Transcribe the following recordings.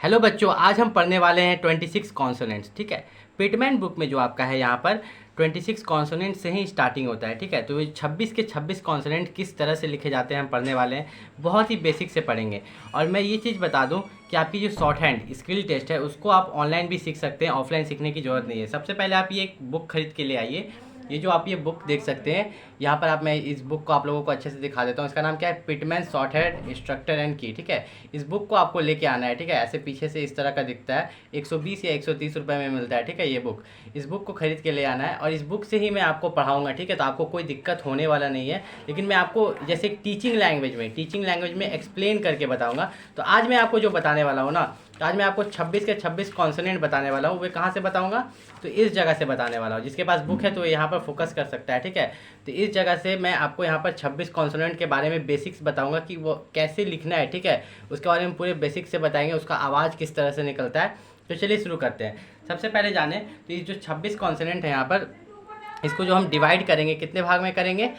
Hello बच्चों, आज हम पढ़ने वाले हैं 26 कॉन्सोनेंट्स। ठीक है, पिटमैन बुक में जो आपका है यहाँ पर 26 कॉन्सोनेंट से ही स्टार्टिंग होता है। ठीक है, तो ये 26 के 26 कॉन्सोनेंट किस तरह से लिखे जाते हैं हम पढ़ने वाले हैं, बहुत ही बेसिक से पढ़ेंगे। और मैं ये चीज़ बता दूं कि आपकी जो शॉर्ट हैंड स्किल टेस्ट है उसको आप ऑनलाइन भी सीख सकते हैं, ऑफलाइन सीखने की ज़रूरत नहीं है। सबसे पहले आप ये एक बुक खरीद के ले आइए। ये जो आप ये बुक देख सकते हैं यहाँ पर, मैं इस बुक को आप लोगों को अच्छे से दिखा देता हूँ। इसका नाम क्या है? Pitman short hand instructor and की। ठीक है, इस बुक को आपको लेके आना है। ठीक है, ऐसे पीछे से इस तरह का दिखता है, 120 या 130 रुपये में मिलता है। ठीक है, ये बुक, इस बुक को खरीद के ले आना है और इस बुक से ही मैं आपको पढ़ाऊँगा। ठीक है, तो आपको कोई दिक्कत होने वाला नहीं है, लेकिन मैं आपको जैसे टीचिंग लैंग्वेज में एक्सप्लेन करके बताऊँगा। तो आज मैं आपको जो बताने वाला हूँ ना, तो आज मैं आपको 26 के 26 कॉन्सोनेंट बताने वाला हूँ। वे कहाँ से बताऊँगा? तो इस जगह से बताने वाला हूँ। जिसके पास बुक है तो यहाँ पर फोकस कर सकता है। ठीक है, तो इस जगह से मैं आपको यहाँ पर 26 कॉन्सोनेंट के बारे में बेसिक्स बताऊँगा कि वो कैसे लिखना है। ठीक है, उसके बारे में पूरे बेसिक्स से बताएंगे, उसका आवाज़ किस तरह से निकलता है। तो चलिए शुरू करते हैं। सबसे पहले जाने तो ये जो 26 कॉन्सोनेंट है यहाँ पर, इसको जो हम डिवाइड करेंगे कितने भाग में करेंगे?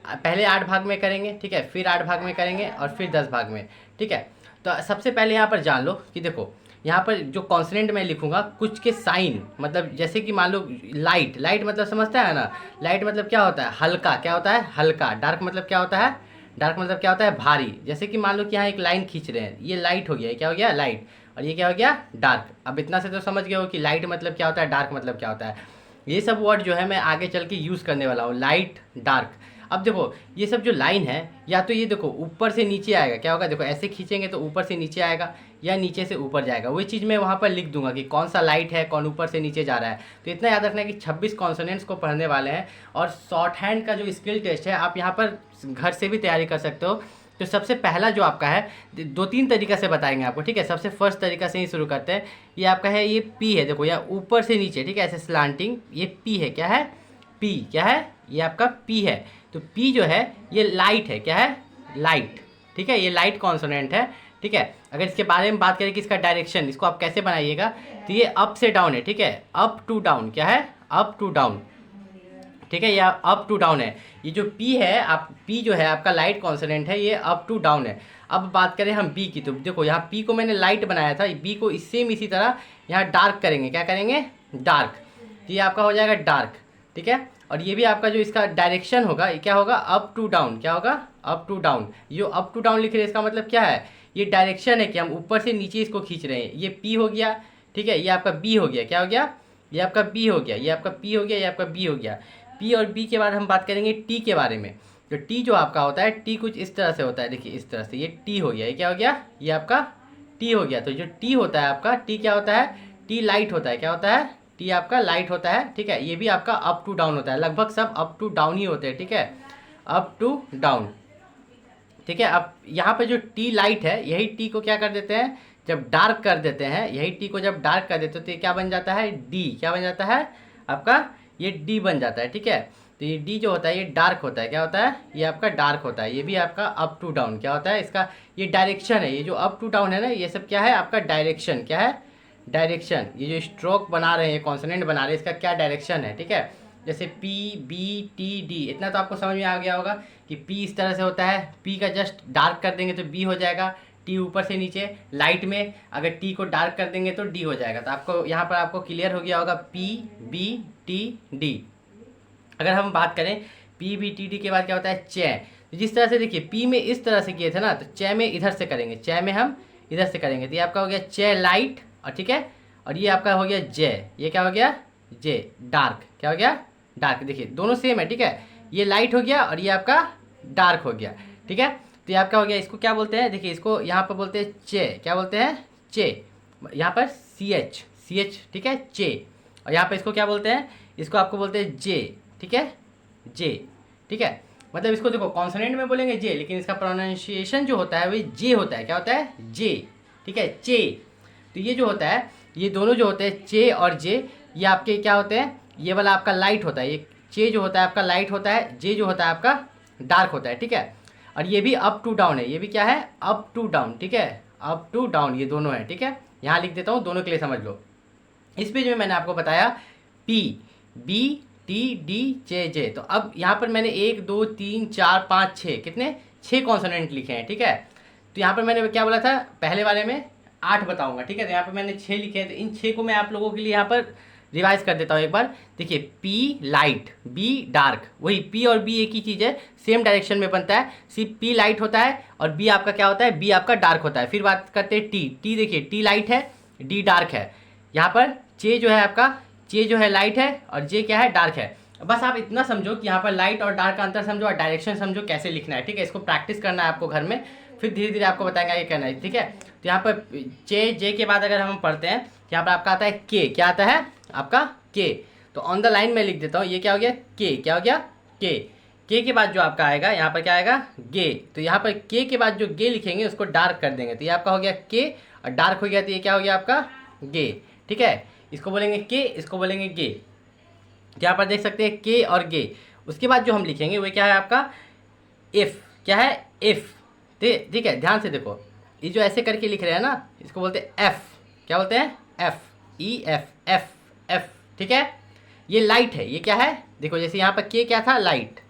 पहले 8 भाग में करेंगे। ठीक है, फिर 8 भाग में करेंगे और फिर 10 भाग में। ठीक है, तो सबसे पहले यहाँ पर जान लो कि देखो यहाँ पर जो कॉन्सोनेंट मैं लिखूंगा कुछ के साइन, मतलब जैसे कि मान लो लाइट मतलब समझता है ना? लाइट मतलब क्या होता है? हल्का। क्या होता है? हल्का। डार्क मतलब क्या होता है? डार्क मतलब क्या होता है? भारी। जैसे कि मान लो कि यहाँ एक लाइन खींच रहे हैं, ये लाइट हो गया, ये क्या हो गया? लाइट। और ये क्या हो गया? डार्क। अब इतना से तो समझ गए हो कि लाइट मतलब क्या होता है, डार्क मतलब क्या होता है। ये सब वर्ड जो है मैं आगे चल के यूज़ करने वाला हूँ, लाइट, डार्क। अब देखो ये सब जो लाइन है, या तो ये देखो ऊपर से नीचे आएगा, क्या होगा? देखो ऐसे खींचेंगे तो ऊपर से नीचे आएगा, या नीचे से ऊपर जाएगा। वही चीज़ मैं वहाँ पर लिख दूंगा कि कौन सा लाइट है, कौन ऊपर से नीचे जा रहा है। तो इतना याद रखना है कि 26 कॉन्सोनेंट्स को पढ़ने वाले हैं। और शॉर्ट हैंड का जो स्किल टेस्ट है आप यहाँ पर घर से भी तैयारी कर सकते हो। तो सबसे पहला जो आपका है, 2-3 तरीका से बताएंगे आपको। ठीक है, सबसे फर्स्ट तरीका से ही शुरू करते हैं। ये आपका है, ये पी है। देखो यहाँ ऊपर से नीचे, ठीक है, ऐसे स्लांटिंग, ये पी है। क्या है? पी। क्या है? ये आपका पी है। तो पी जो है ये लाइट है। क्या है? लाइट। ठीक है, ये लाइट कॉन्सोनेंट है। ठीक है, अगर इसके बारे में बात करें कि इसका डायरेक्शन, इसको आप कैसे बनाइएगा, तो ये अप से डाउन है। ठीक है, अप टू डाउन। क्या है? Up to down. ठीक है, यह अप टू डाउन है। ये जो पी है, आप पी जो है आपका लाइट कॉन्सोनेंट है, ये अप टू डाउन है। अब बात करें हम बी की, तो देखो यहाँ पी को मैंने लाइट बनाया था, बी को सेम इसी तरह यहाँ डार्क करेंगे। क्या करेंगे? डार्क। तो ये आपका हो जाएगा डार्क। ठीक है, और ये भी आपका जो इसका डायरेक्शन होगा, ये क्या होगा? Up to down. क्या होगा? Up to down. जो अप टू डाउन लिख रहे हैं इसका मतलब क्या है? ये डायरेक्शन है कि हम ऊपर से नीचे इसको खींच रहे हैं। ये पी हो गया। ठीक है, ये आपका बी हो गया। क्या हो गया? ये आपका बी हो गया, ये आपका पी हो गया, ये आपका बी हो गया। पी और बी के बाद हम बात करेंगे टी के बारे में। तो टी जो आपका होता है, टी कुछ इस तरह से होता है। देखिए इस तरह से, ये टी हो गया। ये क्या हो गया? ये आपका टी हो गया। तो जो टी होता है आपका, टी क्या होता है? टी लाइट होता है। क्या होता है? टी आपका लाइट होता है। ठीक है, ये भी आपका अप टू डाउन होता है। लगभग सब अप टू डाउन ही होते हैं। ठीक है, अप टू डाउन। ठीक है, अब यहाँ पे जो टी लाइट है, यही टी को क्या कर देते हैं, जब डार्क कर देते हैं, यही टी को जब डार्क कर देते हैं तो ये क्या बन जाता है? डी। क्या बन जाता है आपका? ये डी बन जाता है। ठीक है, तो ये डी जो होता है ये डार्क होता है। क्या होता है? ये आपका डार्क होता है। ये भी आपका अप टू डाउन। क्या होता है इसका? ये डायरेक्शन है। ये जो अप टू डाउन है ना, ये सब क्या है आपका? डायरेक्शन। क्या है? डायरेक्शन। ये जो स्ट्रोक बना रहे हैं, कॉन्सोनेंट बना रहे हैं, इसका क्या डायरेक्शन है। ठीक है, जैसे पी, बी, टी, डी, इतना तो आपको समझ में आ गया होगा कि पी इस तरह से होता है। पी का जस्ट डार्क कर देंगे तो बी हो जाएगा। टी ऊपर से नीचे लाइट में, अगर टी को डार्क कर देंगे तो डी हो जाएगा। तो आपको यहाँ पर आपको क्लियर हो गया होगा पी, बी, टी, डी। अगर हम बात करें पी, बी, टी, डी के बाद क्या होता है? चे। तो जिस तरह से देखिए पी में इस तरह से किए थे ना, तो चे में इधर से करेंगे, चे में हम इधर से करेंगे। तो ये आपका हो गया चे लाइट। और ठीक है, और ये आपका हो गया जे। ये क्या हो गया? जे डार्क। क्या हो गया? डार्क। देखिए दोनों सेम है। ठीक है, ये लाइट हो गया और ये आपका डार्क हो गया। ठीक है, तो ये आपका हो गया। इसको क्या बोलते हैं? देखिए इसको यहाँ पर बोलते हैं चे। क्या बोलते हैं? चे। यहाँ पर सी एच, सी एच। ठीक है, चे। और यहाँ पर इसको क्या बोलते हैं? इसको आपको बोलते हैं जे। ठीक है, जे। ठीक है, मतलब इसको देखो कॉन्सोनेंट में बोलेंगे जे, लेकिन इसका प्रोनाउंसिएशन जो होता है वो जे होता है। क्या होता है? जे। ठीक है, चे। तो ये जो होता है, ये दोनों जो होते हैं चे और जे, ये आपके क्या होते हैं? ये वाला आपका लाइट होता है। ये चे जो होता है आपका लाइट होता है, जे जो होता है आपका डार्क होता है। ठीक है, और ये भी अप टू डाउन है। ये भी क्या है? Up to down. ठीक है, अप टू डाउन ये दोनों है। ठीक है, यहाँ लिख देता हूँ दोनों के लिए समझ लो। इस पेज में मैंने आपको बताया पी, बी, टी, डी, जे, जे। तो अब यहाँ पर मैंने 1, 2, 3, 4, 5, 6, कितने? 6 कॉन्सोनेंट लिखे हैं। ठीक है, तो यहाँ पर मैंने क्या बोला था पहले वाले में? 8 बताऊंगा, ठीक है। तो यहाँ पर मैंने 6 लिखे हैं, तो इन 6 को मैं आप लोगों के लिए यहाँ पर रिवाइज कर देता हूँ एक बार। देखिए, पी लाइट, बी डार्क, वही पी और बी एक ही चीज़ है, सेम डायरेक्शन में बनता है, सिर्फ पी लाइट होता है और बी आपका क्या होता है, बी आपका डार्क होता है। फिर बात करते हैं टी। टी देखिए, टी लाइट है, डी डार्क है। यहाँ पर चे जो है आपका, चे जो है लाइट है और जे क्या है, डार्क है। बस आप इतना समझो कि यहाँ पर लाइट और डार्क का अंतर समझो और डायरेक्शन समझो कैसे लिखना है, ठीक है। इसको प्रैक्टिस करना है आपको घर में, फिर धीरे धीरे आपको बताएंगे ये करना है, ठीक है। तो यहाँ पर जे, जे के बाद अगर हम पढ़ते हैं, यहाँ पर आपका आता है के, क्या आता है आपका के। तो ऑन द लाइन में लिख देता हूँ, ये क्या हो गया, के, क्या हो गया, के। के बाद जो आपका आएगा यहाँ पर क्या आएगा, गे। तो यहाँ पर के बाद जो गे लिखेंगे उसको डार्क कर देंगे, तो ये आपका हो गया के और डार्क हो गया, तो ये क्या हो गया आपका गे, ठीक है। इसको बोलेंगे के, इसको बोलेंगे गे। यहाँ पर देख सकते हैं के और गे। उसके बाद जो हम लिखेंगे वो क्या है आपका इफ, क्या है इफ, ठीक है। ध्यान से देखो, ये जो ऐसे करके लिख रहे हैं ना, इसको बोलते हैं एफ, क्या बोलते हैं, F, E F, F, F, ठीक है। ये लाइट है, ये क्या है, देखो जैसे यहाँ पर के क्या था, लाइट,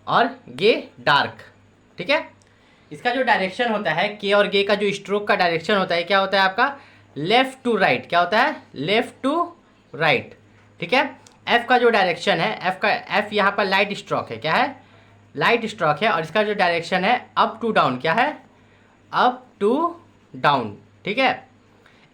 और गे डार्क, ठीक है। इसका जो डायरेक्शन होता है, के और गे का जो स्ट्रोक का डायरेक्शन होता है, क्या होता है आपका लेफ्ट टू राइट, क्या होता है लेफ्ट टू राइट, ठीक है। एफ का जो डायरेक्शन है, एफ का, एफ यहाँ पर लाइट स्ट्रोक है, क्या है, लाइट स्ट्रोक है, और इसका जो डायरेक्शन है अप टू डाउन, क्या है, अप टू डाउन, ठीक है।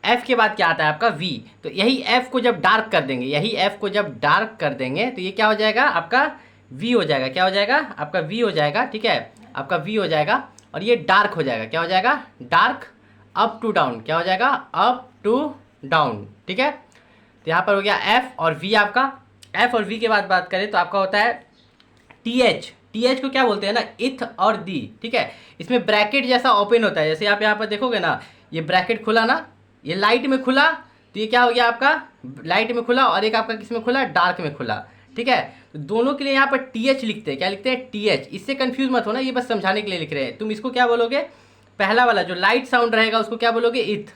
एफ के बाद क्या आता है आपका वी। तो यही एफ को जब डार्क कर देंगे, यही एफ को जब डार्क कर देंगे तो ये क्या हो जाएगा आपका वी हो जाएगा, क्या हो जाएगा आपका वी हो जाएगा, ठीक है, आपका वी हो जाएगा। और ये डार्क हो जाएगा, क्या हो जाएगा डार्क, अप टू डाउन, क्या हो जाएगा अप टू डाउन, ठीक है। तो यहाँ पर हो गया एफ और वी आपका। एफ और वी के बाद बात करें तो आपका होता है टी एच। टी एच को क्या बोलते हैं ना, इथ और दी, ठीक है। इसमें ब्रैकेट जैसा ओपन होता है, जैसे आप यहाँ पर देखोगे ना, ये ब्रैकेट खुला ना, ये लाइट में खुला, तो ये क्या हो गया आपका लाइट में खुला, और एक आपका किस में खुला, डार्क में खुला, ठीक है। तो दोनों के लिए यहाँ पर टी एच लिखते हैं, क्या लिखते हैं टी एच। इससे कंफ्यूज मत होना, ये बस समझाने के लिए लिख रहे हैं। तुम इसको क्या बोलोगे, पहला वाला जो लाइट साउंड रहेगा उसको क्या बोलोगे, इथ।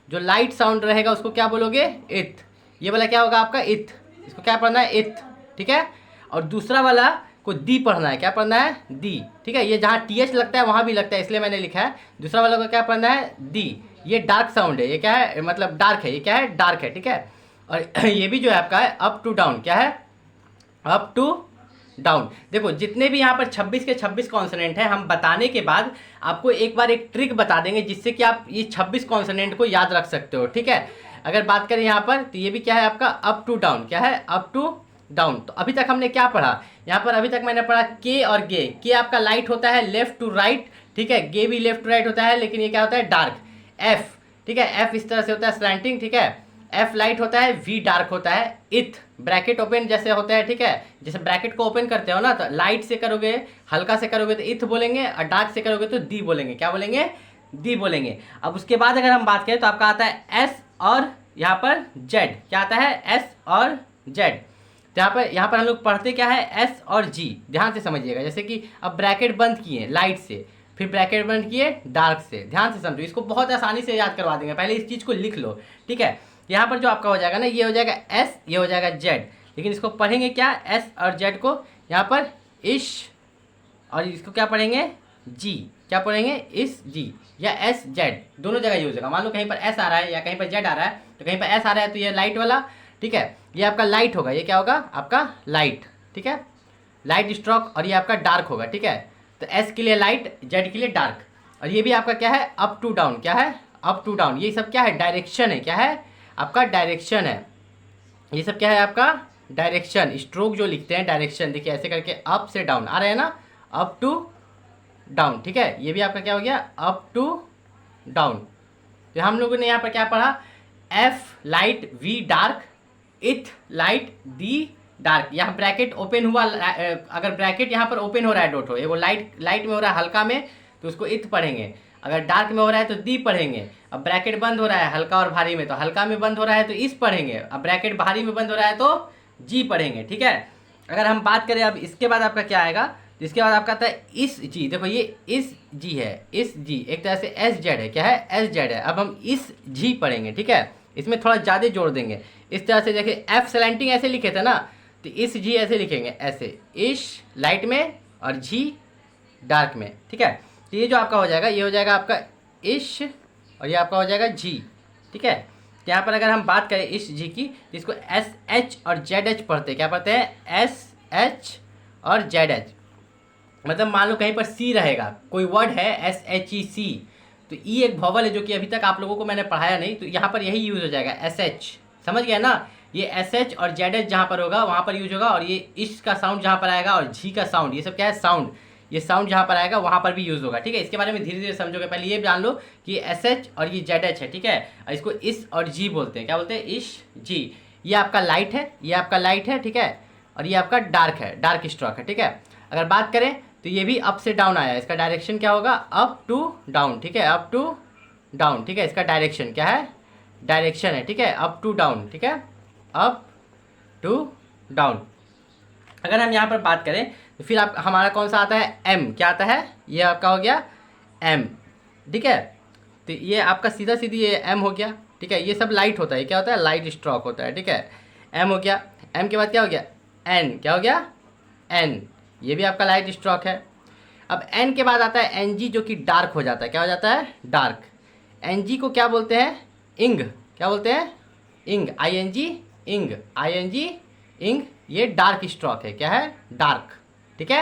जो लाइट साउंड रहेगा उसको क्या बोलोगे, इथ। ये वाला क्या होगा आपका इथ, इसको क्या पढ़ना है, इथ, ठीक है। और दूसरा वाला को दी पढ़ना है, क्या पढ़ना है, दी, ठीक है। ये जहाँ टी एच लगता है वहाँ भी लगता है, इसलिए मैंने लिखा है। दूसरा वाला को क्या पढ़ना है, दी। ये डार्क साउंड है, ये क्या है, मतलब डार्क है, ये क्या है, डार्क है, ठीक है। और ये भी जो है आपका है अप टू डाउन, क्या है, अप टू डाउन। देखो जितने भी यहाँ पर 26 के 26 कॉन्सोनेंट हैं, हम बताने के बाद आपको एक बार एक ट्रिक बता देंगे जिससे कि आप ये 26 कॉन्सोनेंट को याद रख सकते हो, ठीक है। अगर बात करें यहाँ पर तो ये भी क्या है आपका अप टू डाउन, क्या है अप टू डाउन। तो अभी तक हमने क्या पढ़ा, यहाँ पर अभी तक मैंने पढ़ा के और गे। के आपका लाइट होता है लेफ्ट टू राइट, ठीक है। गे भी लेफ्ट टू राइट होता है, लेकिन ये क्या होता है डार्क। एफ, ठीक है, एफ इस तरह से होता है स्लैंटिंग, ठीक है। एफ लाइट होता है, वी डार्क होता है। इथ ब्रैकेट ओपन जैसे होता है, ठीक है। जैसे ब्रैकेट को ओपन करते हो ना, तो लाइट से करोगे, हल्का से करोगे तो इथ बोलेंगे, और डार्क से करोगे तो दी बोलेंगे, क्या बोलेंगे, दी बोलेंगे। अब उसके बाद अगर हम बात करें तो आपका आता है एस और यहाँ पर जेड, क्या आता है एस और जेड। तो यहाँ पर हम लोग पढ़ते क्या है, एस और जी। ध्यान से समझिएगा, जैसे कि अब ब्रैकेट बंद किए लाइट से, फिर ब्रैकेट बंद किए डार्क से। ध्यान से समझो, इसको बहुत आसानी से याद करवा देंगे, पहले इस चीज़ को लिख लो, ठीक है। यहाँ पर जो आपका हो जाएगा ना, ये हो जाएगा एस, ये हो जाएगा जेड, लेकिन इसको पढ़ेंगे क्या, एस और जेड को यहाँ पर इश, और इसको क्या पढ़ेंगे जी, क्या पढ़ेंगे इस जी, या एस जेड, दोनों जगह यूज होगा। मान लो कहीं पर एस आ रहा है या कहीं पर जेड आ रहा है, तो कहीं पर एस आ रहा है तो ये लाइट वाला, ठीक है, ये आपका लाइट होगा, ये क्या होगा आपका लाइट, ठीक है, लाइट स्ट्रोक, और ये आपका डार्क होगा, ठीक है। तो एस के लिए लाइट, जेड के लिए डार्क। और ये भी आपका क्या है अप टू डाउन, क्या है अप टू डाउन। ये सब क्या है डायरेक्शन है, क्या है आपका डायरेक्शन है, ये सब क्या है आपका डायरेक्शन। स्ट्रोक जो लिखते हैं डायरेक्शन, देखिए ऐसे करके अप से डाउन आ रहे हैं ना, अप टू डाउन, ठीक है। ये भी आपका क्या हो गया अप टू डाउन। तो हम लोगों ने यहाँ पर क्या पढ़ा, एफ लाइट, वी डार्क, इथ लाइट, दी डार्क। यहाँ ब्रैकेट ओपन हुआ, अगर ब्रैकेट यहाँ पर ओपन हो रहा है, डॉट हो, वो लाइट में हो रहा है हल्का में, तो उसको इथ पढ़ेंगे। अगर डार्क में हो रहा है तो दी पढ़ेंगे। अब ब्रैकेट बंद हो रहा है हल्का और भारी में, तो हल्का में बंद हो रहा है तो इस पढ़ेंगे। अब ब्रैकेट भारी में बंद हो रहा है तो जी पढ़ेंगे, ठीक है। अगर हम बात करें अब इसके बाद आपका क्या आएगा, तो इसके बाद आपका आता है इस जी। देखो ये इस जी है, इस जी एक तरह से एस जेड है, क्या है एस जेड है। अब हम इस जी पढ़ेंगे, ठीक है, इसमें थोड़ा ज़्यादा जोड़ देंगे। इस तरह से देखिए एफ स्लैंटिंग ऐसे लिखे थे ना, तो इस जी ऐसे लिखेंगे, ऐसे इश लाइट में और जी डार्क में, ठीक है। तो ये जो आपका हो जाएगा, ये हो जाएगा आपका इश और ये आपका हो जाएगा जी। ठीक है, तो यहाँ पर अगर हम बात करें इस जी की, तो इसको एस एच और जेड एच पढ़ते हैं। क्या पढ़ते हैं? एस एच और जेड एच। मतलब मान लो कहीं पर सी रहेगा, कोई वर्ड है एस एच ई सी, तो ई एक वॉवल है जो कि अभी तक आप लोगों को मैंने पढ़ाया नहीं, तो यहाँ पर यही यूज़ हो जाएगा एस एच। समझ गया ना? ये एस एच और जेड एच जहाँ पर होगा वहाँ पर यूज होगा, और ये इस का साउंड जहाँ पर आएगा और जी का साउंड, ये सब क्या है? साउंड। ये साउंड जहाँ पर आएगा वहाँ पर भी यूज़ होगा। ठीक है, इसके बारे में धीरे धीरे समझोगे। पहले ये जान लो कि एस एच और ये जेड एच है। ठीक है, और इसको इस और जी बोलते हैं। क्या बोलते हैं? इस जी। ये आपका लाइट है, ये आपका लाइट है। ठीक है, और ये आपका डार्क है, डार्क स्ट्रोक है। ठीक है, अगर बात करें तो ये भी अप से डाउन आया है, इसका डायरेक्शन क्या होगा? Up to down. ठीक है, अप टू डाउन। ठीक है, इसका डायरेक्शन क्या है? डायरेक्शन है। ठीक है, अप टू डाउन। ठीक है, अप टू डाउन। अगर हम यहाँ पर बात करें तो फिर आप हमारा कौन सा आता है? एम। क्या आता है? ये आपका हो गया एम। ठीक है, तो ये आपका सीधा सीधी ये एम हो गया। ठीक है, ये सब लाइट होता है। क्या होता है? लाइट स्ट्रोक होता है। ठीक है, एम हो गया। एम के बाद क्या हो गया? एन। क्या हो गया? एन। ये भी आपका लाइट स्ट्रोक है। अब एन के बाद आता है एन जी, जो कि डार्क हो जाता है। क्या हो जाता है? डार्क। एन जी को क्या बोलते हैं? इंग। क्या बोलते हैं? इंग। आई एन जी, इंग। आई एन जी, इंग। ये डार्क स्ट्रोक है। क्या है? डार्क। ठीक है,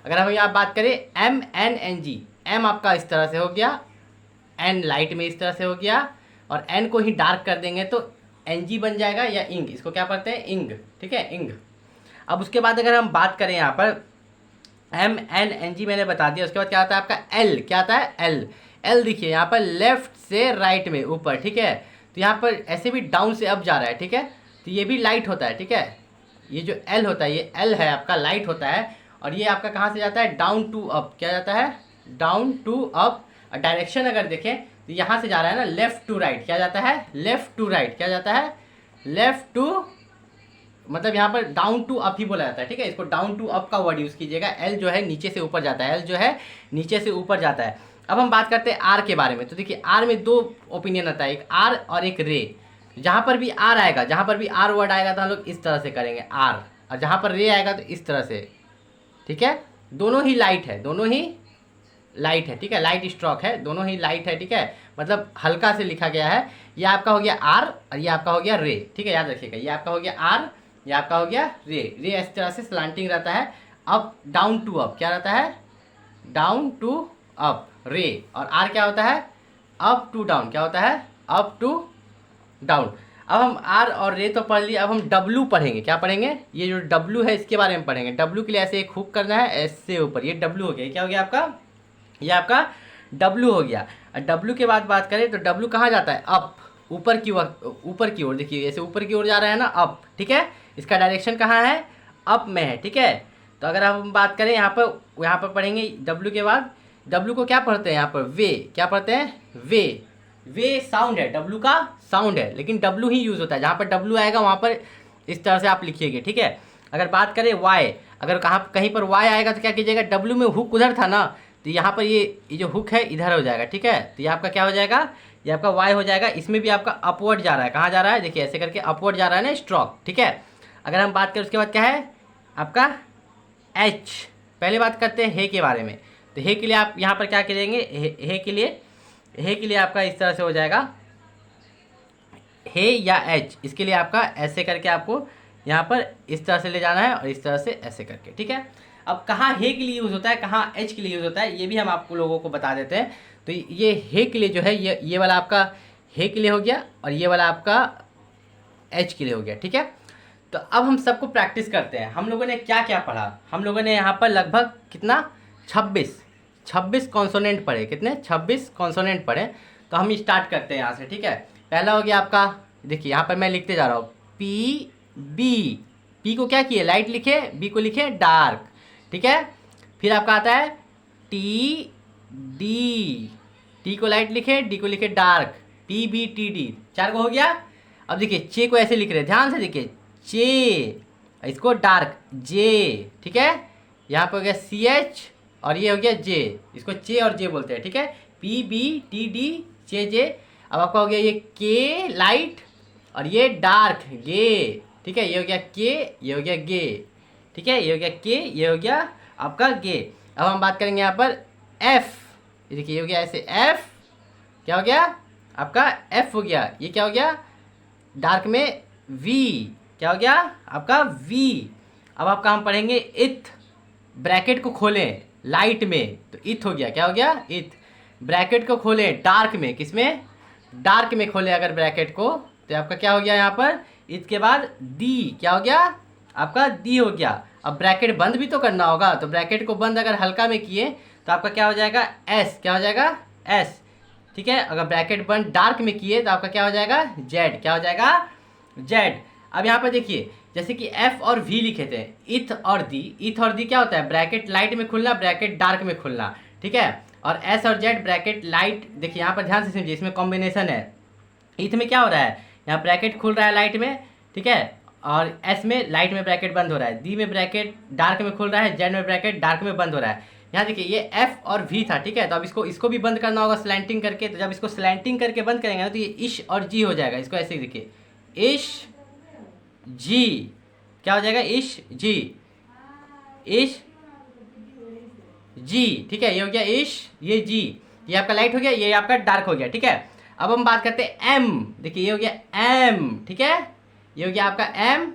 अगर हम यहाँ बात करें M N N G, M आपका इस तरह से हो गया, एन लाइट में इस तरह से हो गया, और एन को ही डार्क कर देंगे तो एन जी बन जाएगा या इंग। इसको क्या पढ़ते हैं? इंग। ठीक है, इंग। अब उसके बाद अगर हम बात करें यहाँ पर एम एन एन जी मैंने बता दिया। उसके बाद क्या आता है आपका? एल। क्या आता है? एल। एल देखिए यहाँ पर लेफ्ट से राइट में ऊपर। ठीक है, तो यहाँ पर ऐसे भी डाउन से अप जा रहा है। ठीक है, तो ये भी लाइट होता है। ठीक है, ये जो एल होता है, ये एल है आपका, लाइट होता है। और ये आपका कहाँ से जाता है? Down to up. क्या जाता है? Down to up. और डायरेक्शन अगर देखें तो यहाँ से जा रहा है ना, लेफ्ट टू राइट। क्या जाता है? Left to right. क्या जाता है? लेफ्ट टू, मतलब यहाँ पर डाउन टू अप ही बोला जाता है। ठीक है, इसको डाउन टू अप का वर्ड यूज़ कीजिएगा। एल जो है नीचे से ऊपर जाता है, एल जो है नीचे से ऊपर जाता है। अब हम बात करते हैं आर के बारे में। तो देखिए आर में दो ओपिनियन आता है, एक आर और एक रे। जहाँ पर भी आर आएगा, जहाँ पर भी आर वर्ड आएगा तो हम लोग इस तरह से करेंगे आर, और जहाँ पर रे आएगा तो इस तरह से। ठीक है, दोनों ही लाइट है, दोनों ही लाइट है। ठीक है, लाइट स्ट्रोक है, दोनों ही लाइट है। ठीक है, मतलब हल्का से लिखा गया है। ये आपका हो गया आर और ये आपका हो गया रे। ठीक है, याद रखिएगा, ये आपका हो गया आर, ये आपका हो गया रे। रे इस तरह से स्लांटिंग रहता है, अप डाउन टू अप। क्या रहता है? डाउन टू अप, रे। और आर क्या होता है? Up to down. क्या होता है? Up to down. अब हम आर और रे तो पढ़ लिए, अब हम डब्लू पढ़ेंगे। क्या पढ़ेंगे? ये जो डब्लू है इसके बारे में पढ़ेंगे। डब्लू के लिए ऐसे एक हुक करना है, ऐसे ऊपर। ये डब्लू हो गया। क्या हो गया आपका? ये आपका डब्लू हो गया। और डब्लू के बाद बात करें तो डब्लू कहाँ जाता है? अप, ऊपर की ओर। ऊपर की ओर देखिए, ऐसे ऊपर की ओर जा रहा है ना, अप। ठीक है, इसका डायरेक्शन कहाँ है? अप में है। ठीक है, तो अगर हम बात करें यहाँ पर पढ़ेंगे डब्लू के बाद। डब्लू को क्या पढ़ते हैं यहाँ पर? वे। क्या पढ़ते हैं? वे। वे साउंड है, डब्लू का साउंड है, लेकिन डब्लू ही यूज़ होता है। जहाँ पर डब्लू आएगा वहाँ पर इस तरह से आप लिखिएगा। ठीक है, अगर बात करें वाई, अगर कहीं पर वाई आएगा तो क्या कीजिएगा? डब्लू में हुक उधर था ना, तो यहाँ पर ये जो हुक है इधर हो जाएगा। ठीक है, तो ये आपका क्या हो जाएगा? ये आपका वाई हो जाएगा। इसमें भी आपका अपवर्ड जा रहा है। कहाँ जा रहा है? देखिए ऐसे करके अपवर्ड जा रहा है ना, स्ट्रोक। ठीक है, अगर हम बात करें उसके बाद क्या है आपका? एच। पहले बात करते हैं हे के बारे में। तो हे के लिए आप यहाँ पर क्या करेंगे? हे के लिए आपका इस तरह से हो जाएगा, हे या एच। इसके लिए आपका ऐसे करके आपको यहाँ पर इस तरह से ले जाना है और इस तरह से ऐसे करके। ठीक है, अब कहाँ हे के लिए यूज़ होता है, कहाँ एच के लिए यूज़ होता है, ये भी हम आपको लोगों को बता देते हैं। तो ये हे के लिए जो है, ये वाला आपका हे के लिए हो गया, और ये वाला आपका एच के लिए हो गया। ठीक है, तो अब हम सबको प्रैक्टिस करते हैं। हम लोगों ने क्या क्या पढ़ा? हम लोगों ने यहाँ पर लगभग कितना? 26 कॉन्सोनेंट पढ़े। कितने? 26 कॉन्सोनेंट पढ़े। तो हम स्टार्ट करते हैं यहाँ से। ठीक है, पहला हो गया आपका, देखिए यहाँ पर मैं लिखते जा रहा हूँ, पी बी। पी को क्या किए? लाइट लिखे, बी को लिखे डार्क। ठीक है, फिर आपका आता है टी डी। टी को लाइट लिखे, डी को लिखे dark, P B T D. 4 को हो गया। अब देखिए चे को ऐसे लिख रहे हैं, ध्यान से देखिए, चे, इसको डार्क, जे। ठीक है, यहाँ पे हो गया सी एच और ये हो गया जे, इसको चे और जे बोलते हैं। ठीक है, पी बी टी डी चे जे। अब आपका हो गया ये के लाइट और ये डार्क, गे। ठीक है, ये हो गया के, ये हो गया गे। ठीक है, ये हो गया के, ये हो गया आपका गे। अब हम बात करेंगे यहाँ पर एफ। देखिए ये हो गया ऐसे एफ, क्या क्या हो गया आपका एफ हो गया, ये क्या हो गया डार्क में वी, क्या हो गया आपका वी। अब आपका हम पढ़ेंगे इथ, ब्रैकेट को खोलें लाइट में तो इथ हो गया, क्या हो गया इथ। ब्रैकेट को खोलें डार्क में, किसमें डार्क में खोलें अगर ब्रैकेट को तो आपका क्या हो गया यहाँ पर इथ के बाद दी, क्या हो गया आपका दी हो गया। अब ब्रैकेट बंद भी तो करना होगा, तो ब्रैकेट को बंद अगर हल्का में किए तो आपका क्या हो जाएगा एस, क्या हो जाएगा एस, ठीक है। अगर ब्रैकेट बंद डार्क में किए तो आपका क्या हो जाएगा जेड, क्या हो जाएगा जेड। अब यहाँ पर देखिए जैसे कि एफ और वी लिखे थे, इथ और दी, इथ और दी क्या होता है ब्रैकेट लाइट में खुलना ब्रैकेट डार्क में खुलना, ठीक है। और एस और जेड ब्रैकेट लाइट, देखिए यहाँ पर ध्यान से समझिए इसमें कॉम्बिनेशन है। इथ में क्या हो रहा है यहाँ ब्रैकेट खुल रहा है लाइट में, ठीक है, और एस में लाइट में ब्रैकेट बंद हो रहा है, डी में ब्रैकेट डार्क में खुल रहा है, जेड में ब्रैकेट डार्क में बंद हो रहा है। यहाँ देखिए ये एफ और वी था, ठीक है, तो अब इसको भी बंद करना होगा स्लैंटिंग करके। तो जब इसको स्लैंटिंग करके बंद करेंगे ना तो ये इश और जी हो जाएगा। इसको ऐसे देखिए इश जी, क्या हो जाएगा इश जी, इश जी, ठीक है, ये हो गया इश, ये जी, ये आपका लाइट हो गया, ये आपका डार्क हो गया, ठीक है। अब हम बात करते हैं एम, देखिए ये हो गया एम, ठीक है, ये हो गया आपका एम,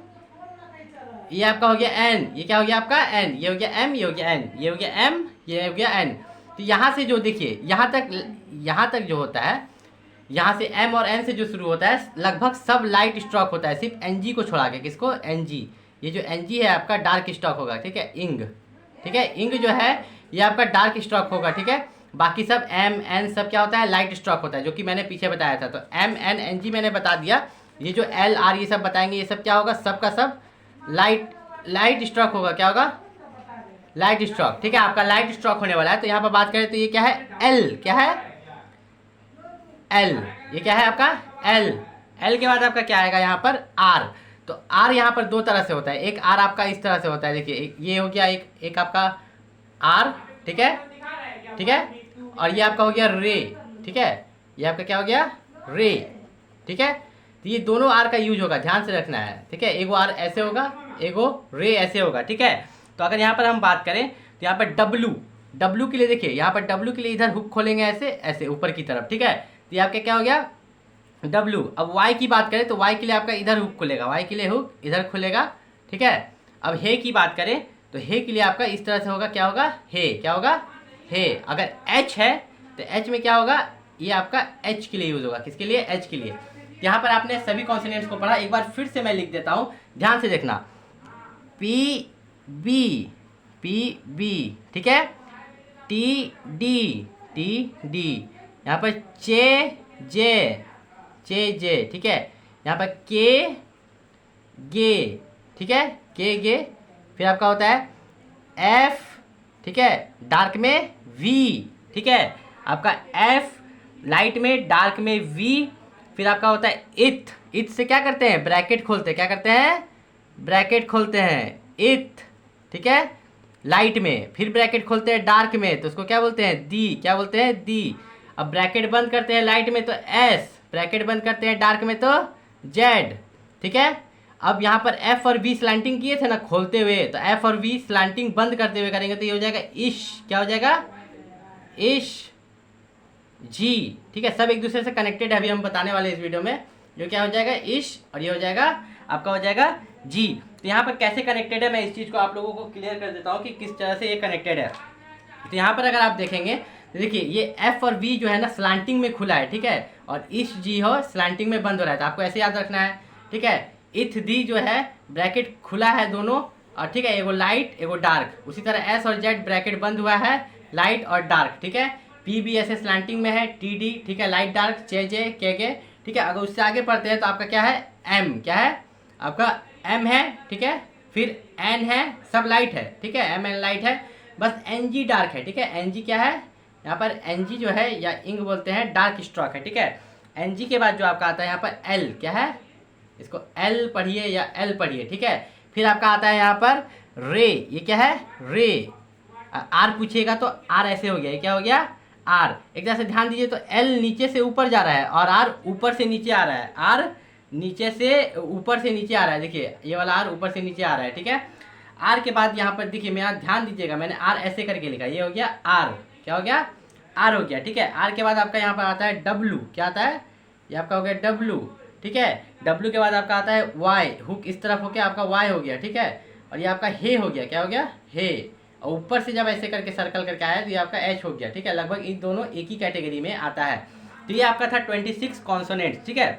ये आपका हो गया एन, ये क्या हो गया आपका एन, ये हो गया एम, ये हो गया एन, ये हो गया एम, ये हो गया एन। तो यहाँ से जो देखिए यहाँ तक जो होता है, यहाँ से एम और एन से जो शुरू होता है लगभग सब लाइट स्ट्रोक होता है, सिर्फ एन जी को छोड़ा के। किसको एन जी, ये जो एन जी है आपका डार्क स्ट्रोक होगा, ठीक है, इंग, ठीक है, इंग जो है ये आपका डार्क स्ट्रोक होगा, ठीक है। बाकी सब एम एन सब क्या होता है लाइट स्ट्रोक होता है, जो कि मैंने पीछे बताया था। तो एम एन एन जी मैंने बता दिया, ये जो एल आर ये सब बताएंगे, ये सब क्या होगा सबका सब लाइट स्ट्रोक होगा, क्या होगा लाइट स्ट्रोक, ठीक है, आपका लाइट स्ट्रोक होने वाला है। तो यहाँ पर बात करें तो ये क्या है एल, क्या है एल, ये क्या है आपका एल, एल के बाद आपका क्या आएगा यहाँ पर आर। तो आर यहाँ पर दो तरह से होता है, एक आर आपका इस तरह से होता है, देखिए ये हो गया एक आपका आर, ठीक है, ठीक है, और ये आपका हो गया रे, ठीक है, ये आपका क्या हो गया रे, ठीक है। तो ये दोनों आर का यूज होगा, ध्यान से रखना है, ठीक है, एगो आर ऐसे होगा एगो रे ऐसे होगा, ठीक है। तो अगर यहाँ पर हम बात करें तो यहाँ पर डब्लू के लिए देखिए यहाँ पर डब्लू के लिए इधर हुक खोलेंगे ऐसे ऐसे ऊपर की तरफ, ठीक है, तो ये आपका क्या हो गया डब्लू। अब वाई की बात करें तो वाई के लिए आपका इधर हुक खुलेगा, वाई के लिए हुक इधर खुलेगा, ठीक है। अब हे की बात करें तो हे के लिए आपका इस तरह से होगा, क्या होगा हे, क्या होगा हे। अगर एच है तो एच में क्या होगा, ये आपका एच के लिए यूज होगा, किसके लिए एच के लिए। यहाँ पर आपने सभी कॉन्सोनेंट्स को पढ़ा, एक बार फिर से मैं लिख देता हूँ, ध्यान से देखना, पी बी, ठीक है, टी डी, यहाँ पर चे जे, ठीक है, यहाँ पर के गे, ठीक है, के गे, फिर आपका होता है एफ, ठीक है, डार्क में वी, ठीक है, आपका एफ लाइट में डार्क में वी, फिर आपका होता है इथ से क्या करते हैं ब्रैकेट खोलते हैं, क्या करते हैं ब्रैकेट खोलते हैं इथ, ठीक है, लाइट में, फिर ब्रैकेट खोलते हैं डार्क में तो उसको क्या बोलते हैं दी, क्या बोलते हैं दी। अब ब्रैकेट बंद करते हैं लाइट में तो एस, ब्रैकेट बंद करते हैं डार्क में तो जेड, ठीक है। अब यहाँ पर एफ और वी स्लैंटिंग किए थे ना खोलते हुए, तो एफ और वी स्लैंटिंग बंद करते हुए करेंगे तो ये हो जाएगा इश, क्या हो जाएगा इश जी, ठीक है, सब एक दूसरे से कनेक्टेड है, अभी हम बताने वाले इस वीडियो में। जो क्या हो जाएगा इश और ये हो जाएगा आपका हो जाएगा जी। तो यहाँ पर कैसे कनेक्टेड है मैं इस चीज़ को आप लोगों को क्लियर कर देता हूँ कि किस तरह से ये कनेक्टेड है। तो यहाँ पर अगर आप देखेंगे तो देखिए ये एफ और वी जो है ना स्लैंटिंग में खुला है, ठीक है, और इश जी हो स्लैंटिंग में बंद हो रहा है, तो आपको ऐसे याद रखना है, ठीक है। इथ दी जो है ब्रैकेट खुला है दोनों, और ठीक है एगो लाइट एगो डार्क, उसी तरह एस और जेड ब्रैकेट बंद हुआ है लाइट और डार्क, ठीक है। पी बी ऐसे स्लैंटिंग में है, टी डी, ठीक है, लाइट डार्क, जे के, ठीक है। अगर उससे आगे पढ़ते हैं तो आपका क्या है एम, क्या है आपका एम है, ठीक है, फिर एन है, सब लाइट है, ठीक है, एम एन लाइट है, बस एन जी डार्क है, ठीक है। एन जी क्या है यहाँ पर एन जी जो है या इंग बोलते हैं डार्क स्ट्रोक है, ठीक है। एन जी के बाद जो आपका आता है यहाँ पर एल, क्या है इसको एल पढ़िए या एल पढ़िए, ठीक है। फिर आपका आता है यहाँ पर रे, ये क्या है रे, आर पूछिएगा तो आर ऐसे हो गया, ये क्या हो गया आर। एक तरह से ध्यान दीजिए तो एल नीचे से ऊपर जा रहा है और आर ऊपर से नीचे आ रहा है, आर नीचे से ऊपर से नीचे आ रहा है, देखिए ये वाला आर ऊपर से नीचे आ रहा है, ठीक है। आर के बाद यहाँ पर देखिए मेरा ध्यान दीजिएगा, मैंने आर ऐसे करके लिखा, ये हो गया आर, क्या हो गया आर हो गया, ठीक है। आर के बाद आपका यहाँ पर आता है डब्लू, क्या आता है, ये आपका हो गया डब्लू, ठीक है। डब्लू के बाद आपका आता है वाई, हुक इस तरफ होके आपका वाई हो गया, ठीक है। और ये आपका हे हो गया, क्या हो गया, हे। और ऊपर से जब ऐसे करके सर्कल करके आया तो ये आपका एच हो गया, ठीक है। लगभग इन दोनों एक ही कैटेगरी में आता है। तो ये आपका था 26 कॉन्सोनेंट्स, ठीक है।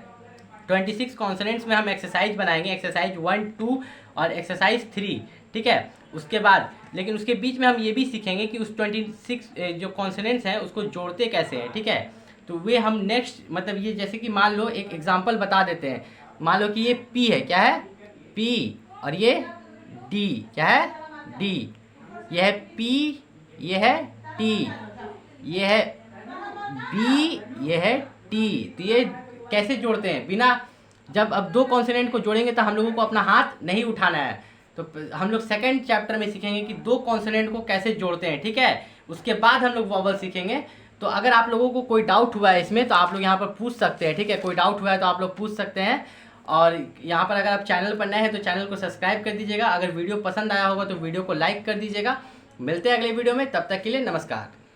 26 कॉन्सोनेंट्स में हम एक्सरसाइज बनाएंगे, एक्सरसाइज 1, 2 और एक्सरसाइज 3, ठीक है। उसके बाद लेकिन उसके बीच में हम ये भी सीखेंगे कि उस 26 जो कॉन्सोनेंट्स हैं उसको जोड़ते कैसे हैं, ठीक है। तो वे हम नेक्स्ट, मतलब ये जैसे कि मान लो एक एग्जांपल बता देते हैं। मान लो कि ये पी है, क्या है, पी, और ये डी, क्या है, डी। ये है पी, ये है टी, ये है बी, ये है टी। तो ये कैसे जोड़ते हैं बिना, जब अब दो कॉन्सोनेंट को जोड़ेंगे तो हम लोगों को अपना हाथ नहीं उठाना है। तो हम लोग सेकंड चैप्टर में सीखेंगे कि दो कॉन्सोनेंट को कैसे जोड़ते हैं, ठीक है। उसके बाद हम लोग वॉवल सीखेंगे। तो अगर आप लोगों को कोई डाउट हुआ है इसमें तो आप लोग यहाँ पर पूछ सकते हैं, ठीक है। कोई डाउट हुआ है तो आप लोग पूछ सकते हैं। और यहाँ पर अगर आप चैनल पर नए हैं तो चैनल को सब्सक्राइब कर दीजिएगा। अगर वीडियो पसंद आया होगा तो वीडियो को लाइक कर दीजिएगा। मिलते हैं अगले वीडियो में, तब तक के लिए नमस्कार।